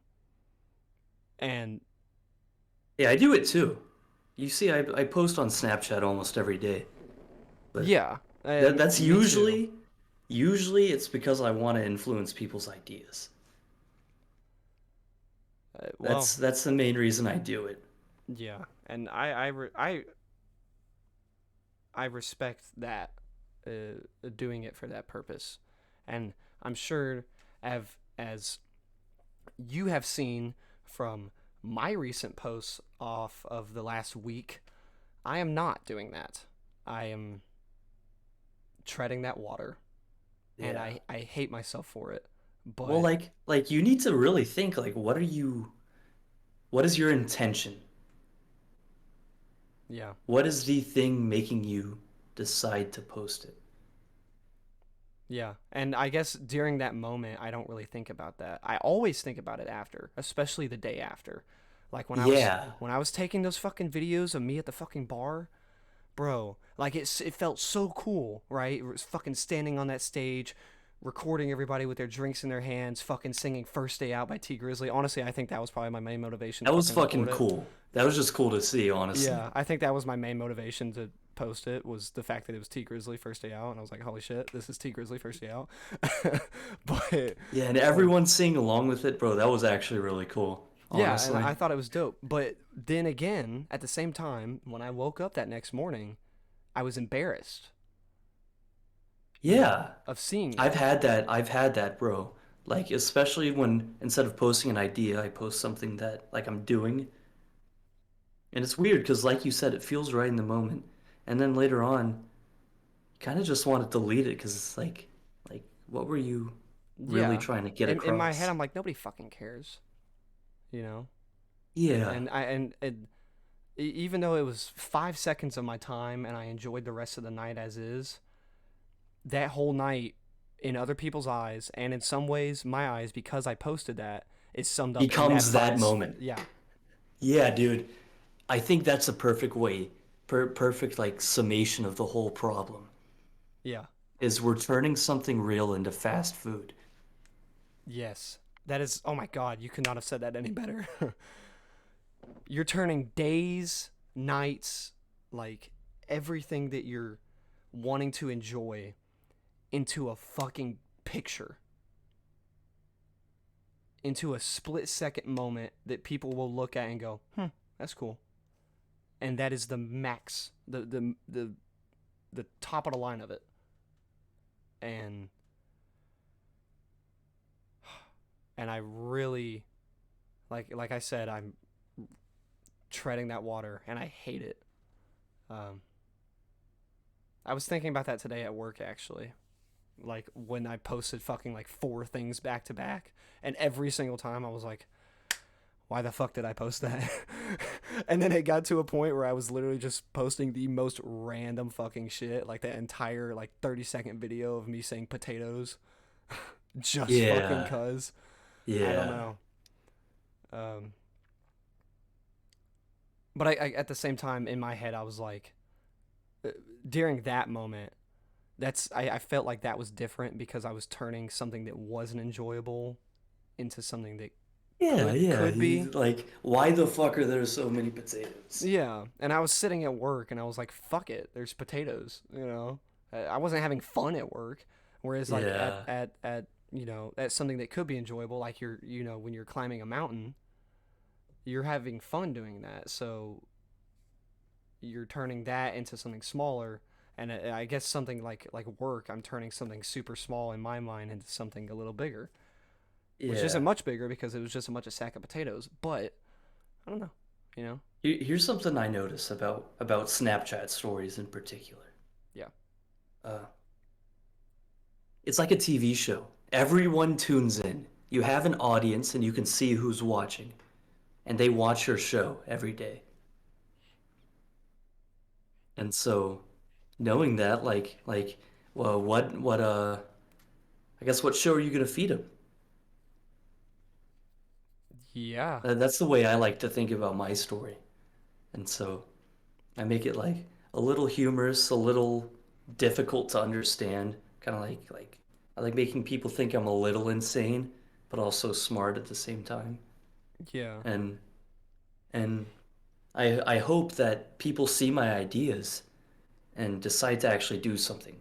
and Yeah, I do it too. You see, I post on Snapchat almost every day, but yeah, that's me too. usually it's because I want to influence people's ideas. Well, That's the main reason I do it. yeah, and I respect that, doing it for that purpose, and I'm sure, as you have seen from my recent posts off of the last week, I am not doing that. I am treading that water, and Yeah. I hate myself for it. Well, But like you need to really think like what is your intention? yeah, What is the thing making you decide to post it? yeah, and I guess during that moment, I don't really think about that. I always think about it after, especially the day after. Like Yeah. when I was taking those fucking videos of me at the fucking bar, bro, like it felt so cool, right? It was fucking standing on that stage, recording everybody with their drinks in their hands, fucking singing "First Day Out" by T Grizzly. Honestly, I think that was probably my main motivation to That was fucking record fucking it. cool. That was just cool to see, honestly. Yeah, I think that was my main motivation to post it, was the fact that it was T Grizzly First Day Out, and I was like, holy shit, this is T Grizzly First Day Out. But Yeah, and um, everyone singing along with it, bro. That was actually really cool, yeah, and honestly. I thought it was dope. But then again, at the same time, when I woke up that next morning, I was embarrassed, Yeah. of seeing I've that. had that. I've had that, bro. Like, especially when instead of posting an idea, I post something that like I'm doing. And it's weird because like you said, it feels right in the moment. And then later on, you kind of just want to delete it because it's like what were you really Yeah. trying to get In my head, across? I'm like, nobody fucking cares, you know. Yeah. And even though it was 5 seconds of my time, and I enjoyed the rest of the night as is, that whole night, in other people's eyes, and in some ways my eyes, because I posted that, is summed up in that Becomes that five. moment. Yeah, Yeah, dude. I think that's a perfect way, perfect like summation of the whole problem yeah, is we're turning something real into fast food. yes. That is. Oh my God, you could not have said that any better. You're turning days, nights, like everything that you're wanting to enjoy, into a fucking picture, into a split-second moment that people will look at and go, that's cool. And that is the max, the top of the line of it. And I really, like I said, I'm treading that water, and I hate it. Um, I was thinking about that today at work, actually. Like when I posted fucking like 4 things back to back, and every single time I was like, why the fuck did I post that? And then it got to a point where I was literally just posting the most random fucking shit, like that entire like 30-second video of me saying potatoes, just fucking Yeah. cuz. I don't Yeah. know. Um, but at the same time, in my head, I was like, uh, during that moment, I felt like that was different, because I was turning something that wasn't enjoyable into something that Yeah, yeah. Could He's be. like, why the fuck are there so many potatoes? Yeah, and I was sitting at work and I was like, "Fuck it, there's potatoes." You know, I wasn't having fun at work. Whereas like Yeah, at at something that could be enjoyable, like when you're climbing a mountain, you're having fun doing that. So you're turning that into something smaller, and I guess something like work, I'm turning something super small in my mind into something a little bigger, which isn't yeah. much bigger because it was just a bunch of sack of potatoes. But I don't know, you know. Here's something I notice about Snapchat stories in particular. Yeah. Uh, it's like a TV show. Everyone tunes in. You have an audience, and you can see who's watching, and they watch your show every day. And so, knowing that, well, I guess what show are you gonna feed them? Yeah. That's the way I like to think about my story. And so I make it like a little humorous, a little difficult to understand, kind of like I like making people think I'm a little insane, but also smart at the same time. Yeah. And and I hope that people see my ideas and decide to actually do something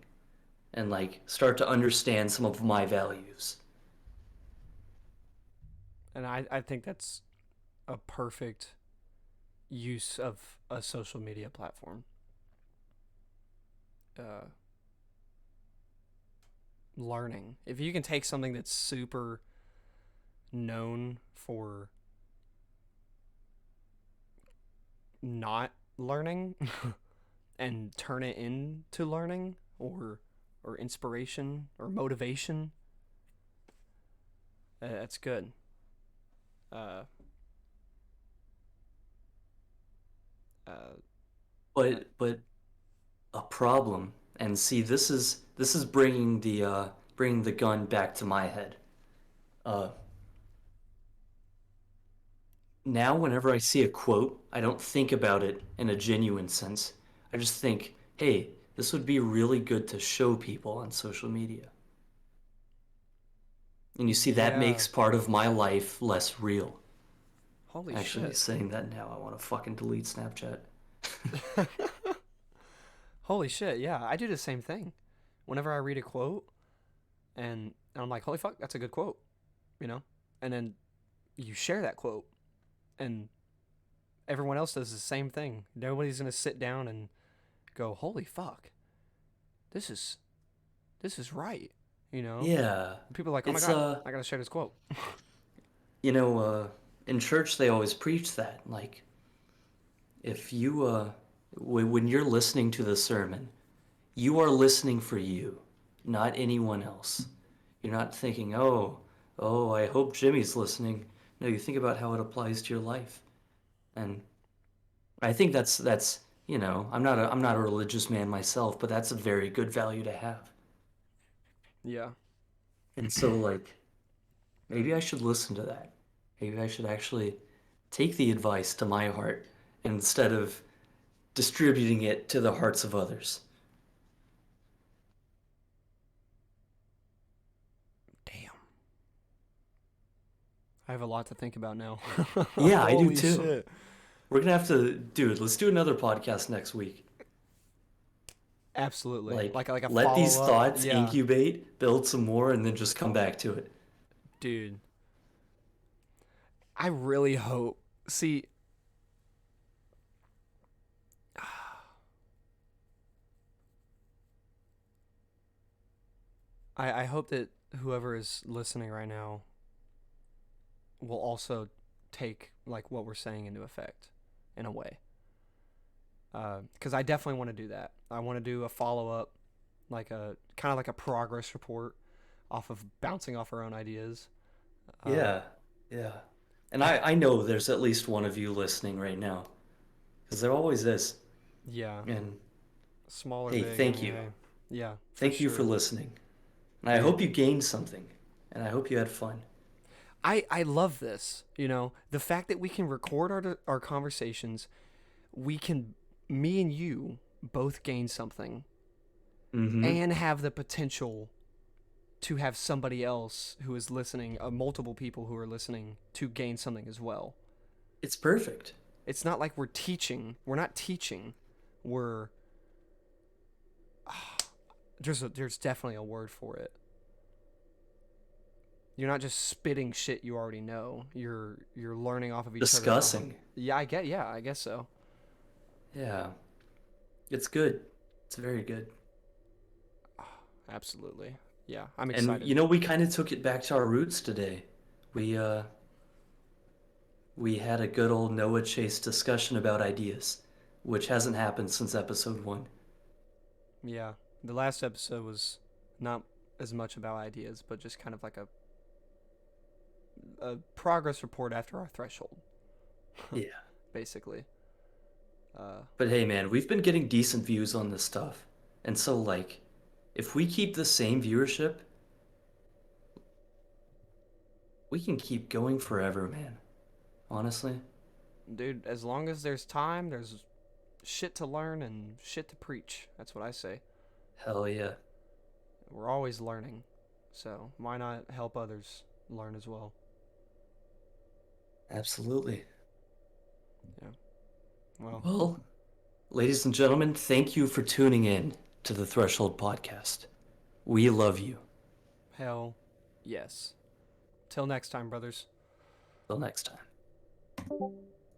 and like start to understand some of my values. And I think that's a perfect use of a social media platform. Uh, Learning. If you can take something that's super known for not learning and turn it into learning or inspiration or motivation, that's good. Uh, uh, But a problem, and see, this is bringing the gun back to my head. Uh, Now whenever I see a quote, I don't think about it in a genuine sense. I just think, hey, this would be really good to show people on social media. And you see, that yeah. makes part of my life less real. Holy Actually, shit. saying that now, I want to fucking delete Snapchat. Holy shit. Yeah, I do the same thing. Whenever I read a quote and I'm like, "Holy fuck, that's a good quote." You know? And then you share that quote and everyone else does the same thing. Nobody's going to sit down and go, "Holy fuck. This is this is right." You know? Yeah, People are like, "Oh my it's god, I got to share this quote." you know, in church they always preach that, like, if you when you're listening to the sermon, you are listening for you, not anyone else. You're not thinking, oh, I hope Jimmy's listening. No, you think about how it applies to your life. And I think that's I'm not a religious man myself, but that's a very good value to have. Yeah. And so like maybe I should listen to that. Maybe I should actually take the advice to my heart instead of distributing it to the hearts of others. Damn. I have a lot to think about now. Yeah, I do Holy too. shit. We're gonna have to, dude, let's do another podcast next week. Absolutely. Like, Like a let these follow up. thoughts Yeah. incubate, build some more, and then just come back to it. Dude, I really hope. See, I hope that whoever is listening right now will also take like what we're saying into effect in a way. Because I definitely want to do that. I want to do a follow up, like a kind of like a progress report off of bouncing off our own ideas. Uh, Yeah, yeah. And I know there's at least one of you listening right now, because there always is. yeah, And small or hey, big. I thank mean, you. hey, yeah, for Thank you for sure, listening. And I dude. hope you gained something. And I hope you had fun. I love this. You know, the fact that we can record our conversations, we can, me and you both gain something Mm-hmm. and have the potential to have somebody else who is listening, multiple people who are listening, to gain something as well. It's perfect. It's not like we're teaching. We're not teaching. We're there's definitely a word for it. You're not just spitting shit you already know. You're learning off of each other. Discussing. Yeah, I guess so. Yeah. It's good. It's very good. Absolutely. Yeah, I'm And excited. we kind of took it back to our roots today. We we had a good old Noah Chase discussion about ideas, which hasn't happened since episode 1. Yeah. The last episode was not as much about ideas, but just kind of like a progress report after our threshold, Yeah. basically. But hey man, we've been getting decent views on this stuff. And so like if we keep the same viewership, we can keep going forever, man. Honestly. Dude, as long as there's time, there's shit to learn and shit to preach. That's what I say. Hell yeah. We're always learning. So why not help others learn as well? Absolutely. Yeah. Well, Well, ladies and gentlemen, thank you for tuning in to the Threshold Podcast. We love you. hell yes. Till next time, brothers. Till next time.